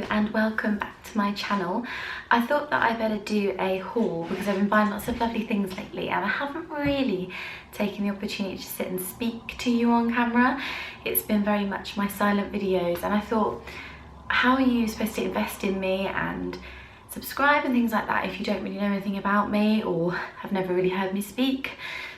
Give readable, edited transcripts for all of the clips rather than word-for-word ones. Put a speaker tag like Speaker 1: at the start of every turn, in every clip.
Speaker 1: and welcome back to my channel. I thought that I better do a haul because I've been buying lots of lovely things lately and I haven't really taken the opportunity to sit and speak to you on camera. It's been very much my silent videos, and I thought, how are you supposed to invest in me and subscribe and things like that if you don't really know anything about me or have never really heard me speak?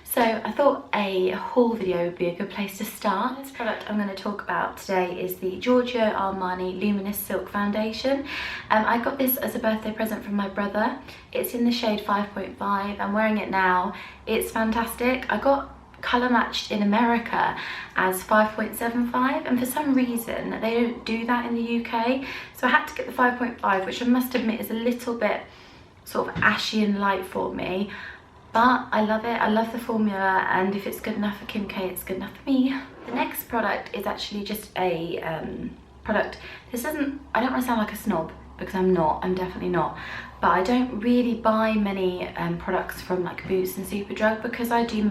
Speaker 1: So I thought a haul video would be a good place to start. This product I'm going to talk about today is the Giorgio Armani Luminous Silk Foundation. I got this as a birthday present from my brother. It's in the shade 5.5. I'm wearing it now. It's fantastic. I got colour matched in America as 5.75, and for some reason they don't do that in the UK. So I had to get the 5.5, which I must admit is a little bit sort of ashy and light for me. But I love it, I love the formula, and if it's good enough for Kim K, it's good enough for me. The next product is actually just a product. This isn't, I don't want to sound like a snob, because I'm not, I'm definitely not. But I don't really buy many products from like Boots and Superdrug because I do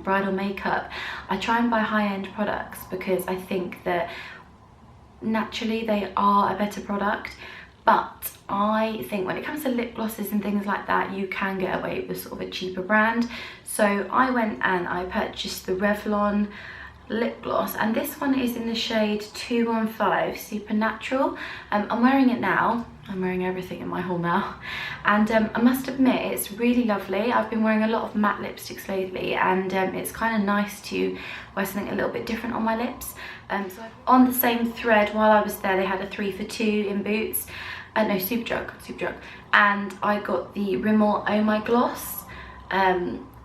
Speaker 1: bridal makeup. I try and buy high-end products because I think that naturally they are a better product. But I think when it comes to lip glosses and things like that, you can get away with sort of a cheaper brand. So I went and I purchased the Revlon lip gloss, and this one is in the shade 215 Supernatural. I'm wearing it now. I'm wearing everything in my haul now, and I must admit it's really lovely. I've been wearing a lot of matte lipsticks lately, and it's kind of nice to wear something a little bit different on my lips. So on the same thread, while I was there, they had a 3 for 2 in Boots. No, Superdrug, and I got the Rimmel Oh My Gloss.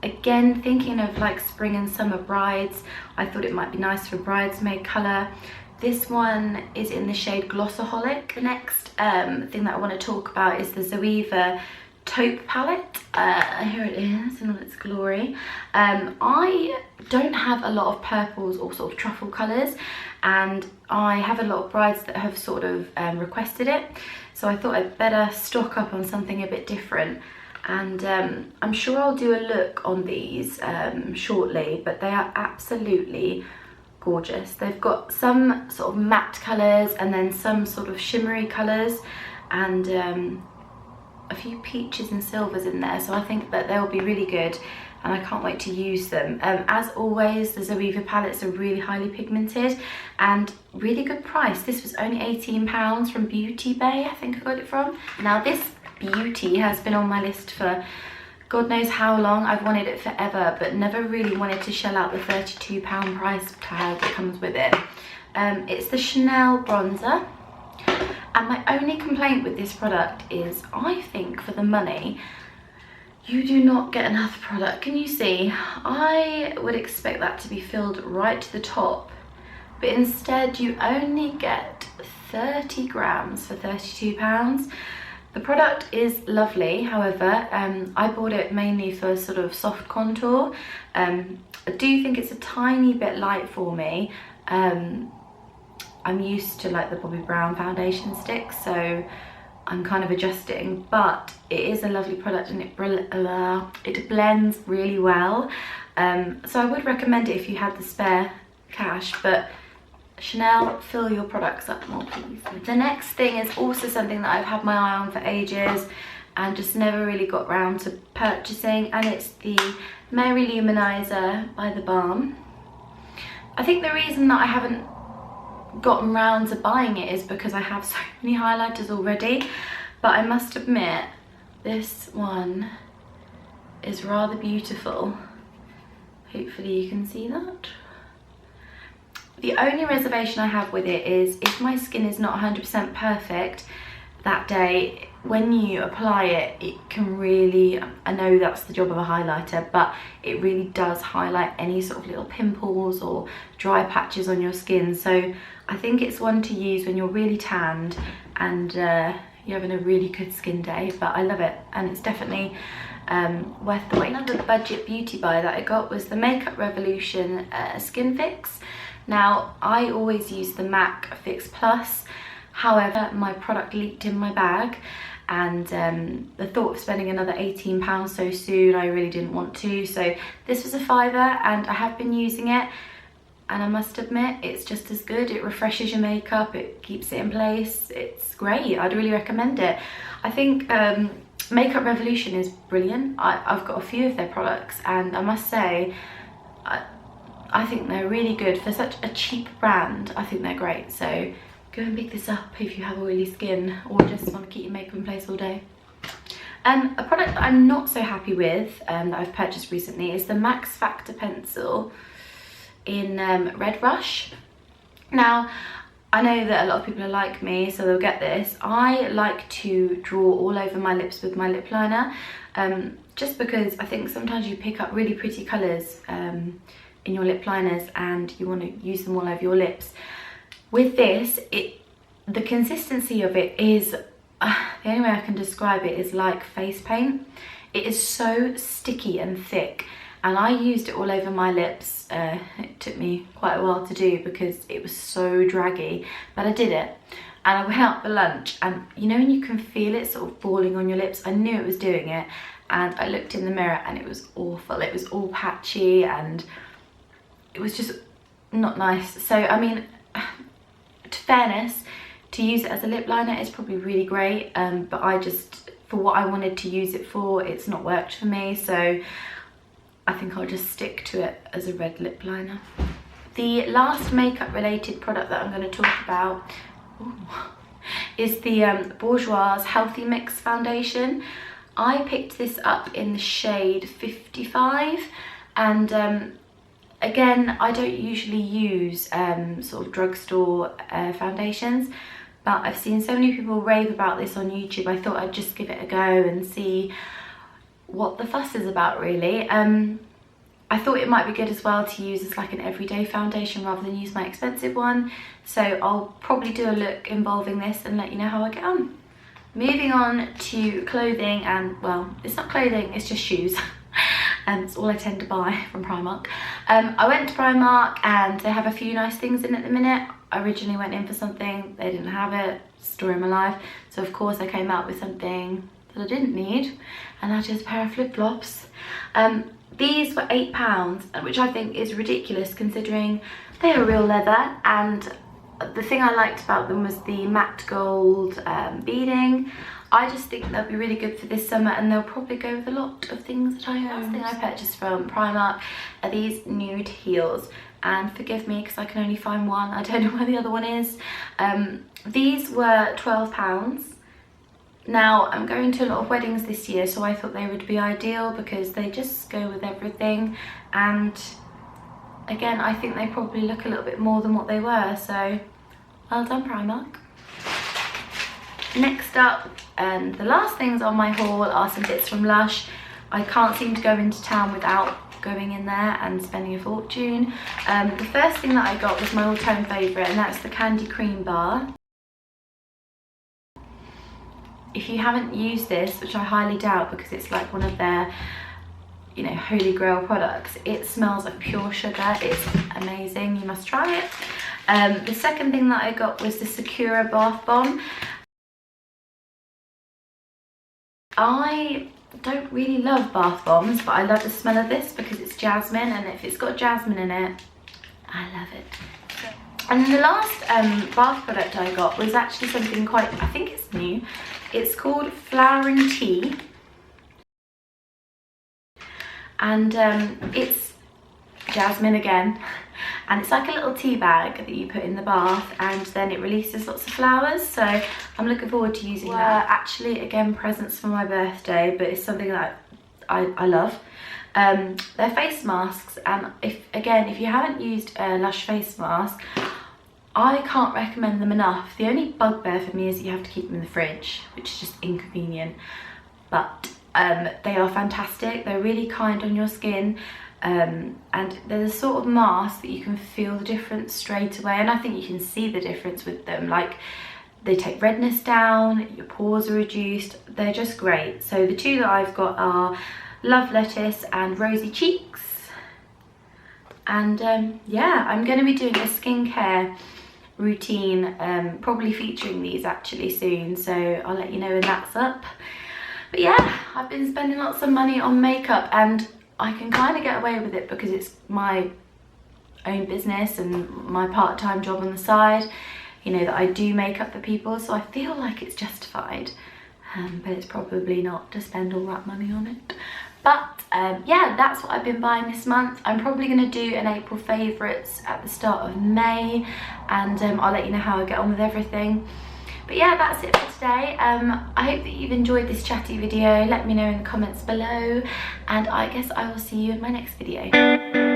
Speaker 1: Again, thinking of like spring and summer brides, I thought it might be nice for bridesmaid colour. This one is in the shade Glossaholic. The next thing that I want to talk about is the Zoeva taupe palette. Here it is in all its glory. I don't have a lot of purples or sort of truffle colours, and I have a lot of brides that have sort of requested it, so I thought I'd better stock up on something a bit different. And I'm sure I'll do a look on these shortly, but they are absolutely gorgeous. They've got some sort of matte colours and then some sort of shimmery colours, and a few peaches and silvers in there, so I think that they'll be really good and I can't wait to use them. As always, the Zoeva palettes are really highly pigmented and really good price. This was only £18 from Beauty Bay, I think I got it from. Now this beauty has been on my list for God knows how long. I've wanted it forever, but never really wanted to shell out the £32 price tag that comes with it. It's the Chanel bronzer. And my only complaint with this product is I think for the money, you do not get enough product. Can you see? I would expect that to be filled right to the top, but instead you only get 30 grams for £32. The product is lovely, however, I bought it mainly for sort of soft contour. I do think it's a tiny bit light for me. I'm used to like the Bobbi Brown foundation sticks, so I'm kind of adjusting, but it is a lovely product and it blends really well. So I would recommend it if you had the spare cash, but Chanel, fill your products up more please. The next thing is also something that I've had my eye on for ages and just never really got round to purchasing, and it's the Mary Luminizer by The Balm. I think the reason that I haven't gotten round to buying it is because I have so many highlighters already, but I must admit this one is rather beautiful. Hopefully you can see that. The only reservation I have with it is if my skin is not 100% perfect that day, when you apply it, it can really, I know that's the job of a highlighter, but it really does highlight any sort of little pimples or dry patches on your skin. So I think it's one to use when you're really tanned and you're having a really good skin day, but I love it and it's definitely worth the wait. Another budget beauty buy that I got was the Makeup Revolution Skin Fix. Now I always use the MAC Fix Plus, however my product leaked in my bag, and the thought of spending another £18 so soon, I really didn't want to. So this was a £5 and I have been using it. and I must admit it's just as good. It refreshes your makeup, it keeps it in place. It's great. I'd really recommend it. I think Makeup Revolution is brilliant. I've got a few of their products, and I must say I think they're really good for such a cheap brand. I think they're great. So go and pick this up if you have oily skin or just want to keep your makeup in place all day. A product that I'm not so happy with that I've purchased recently is the Max Factor pencil in Red Rush. Now, I know that a lot of people are like me, so they'll get this. I like to draw all over my lips with my lip liner, just because I think sometimes you pick up really pretty colours in your lip liners and you want to use them all over your lips. With this, the consistency of it is, the only way I can describe it is like face paint. It is so sticky and thick, and I used it all over my lips. It took me quite a while to do because it was so draggy, but I did it. And I went out for lunch, and you know when you can feel it sort of falling on your lips? I knew it was doing it, and I looked in the mirror and it was awful. It was all patchy and it was just not nice. So I mean, to fairness, to use it as a lip liner is probably really great, but I just, for what I wanted to use it for, it's not worked for me, so I think I'll just stick to it as a red lip liner. The last makeup related product that I'm going to talk about is the Bourjois Healthy Mix Foundation. I picked this up in the shade 55, and again, I don't usually use sort of drugstore foundations, but I've seen so many people rave about this on YouTube. I thought I'd just give it a go and see what the fuss is about, really. I thought it might be good as well to use as like an everyday foundation rather than use my expensive one. So I'll probably do a look involving this and let you know how I get on. Moving on to clothing, and well, it's not clothing, it's just shoes. And it's all I tend to buy from Primark. I went to Primark and they have a few nice things in at the minute. I originally went in for something, they didn't have it, story of my life. So of course I came out with something that I didn't need, and that is a pair of flip-flops. These were £8, which I think is ridiculous considering they are real leather, and the thing I liked about them was the matte gold beading. I just think they'll be really good for this summer, and they'll probably go with a lot of things that I own. The last thing I purchased from Primark are these nude heels, and forgive me because I can only find one. I don't know where the other one is. These were £12. Now, I'm going to a lot of weddings this year, so I thought they would be ideal because they just go with everything, and again, I think they probably look a little bit more than what they were, so well done, Primark. Next up, the last things on my haul are some bits from Lush. I can't seem to go into town without going in there and spending a fortune. The first thing that I got was my all-time favourite, and that's the Candy Cream Bar. If you haven't used this, which I highly doubt because it's like one of their, you know, holy grail products, it smells of pure sugar. It's amazing, you must try it. The second thing that I got was the Sakura Bath Bomb. I don't really love bath bombs, but I love the smell of this because it's jasmine, and if it's got jasmine in it, I love it. And then the last bath product I got was actually something quite, I think it's new. It's called Flowering Tea, and it's jasmine again, and it's like a little tea bag that you put in the bath, and then it releases lots of flowers, so I'm looking forward to using that. Actually, again, presents for my birthday, but it's something that I love. They're face masks, and if you haven't used a Lush face mask, I can't recommend them enough. The only bugbear for me is that you have to keep them in the fridge, which is just inconvenient, but they are fantastic. They're really kind on your skin. And they're the sort of mask that you can feel the difference straight away, and I think you can see the difference with them. Like, they take redness down, your pores are reduced, they're just great. So the two that I've got are Love Lettuce and Rosy Cheeks, and yeah, I'm going to be doing a skincare routine, probably featuring these actually soon, so I'll let you know when that's up. But yeah, I've been spending lots of money on makeup, and I can kind of get away with it because it's my own business and my part-time job on the side, you know, that I do makeup for people, so I feel like it's justified, but it's probably not to spend all that money on it. But yeah, that's what I've been buying this month. I'm probably going to do an April favourites at the start of May, and I'll let you know how I get on with everything. But yeah, that's it for today. I hope that you've enjoyed this chatty video. Let me know in the comments below, and I guess I will see you in my next video.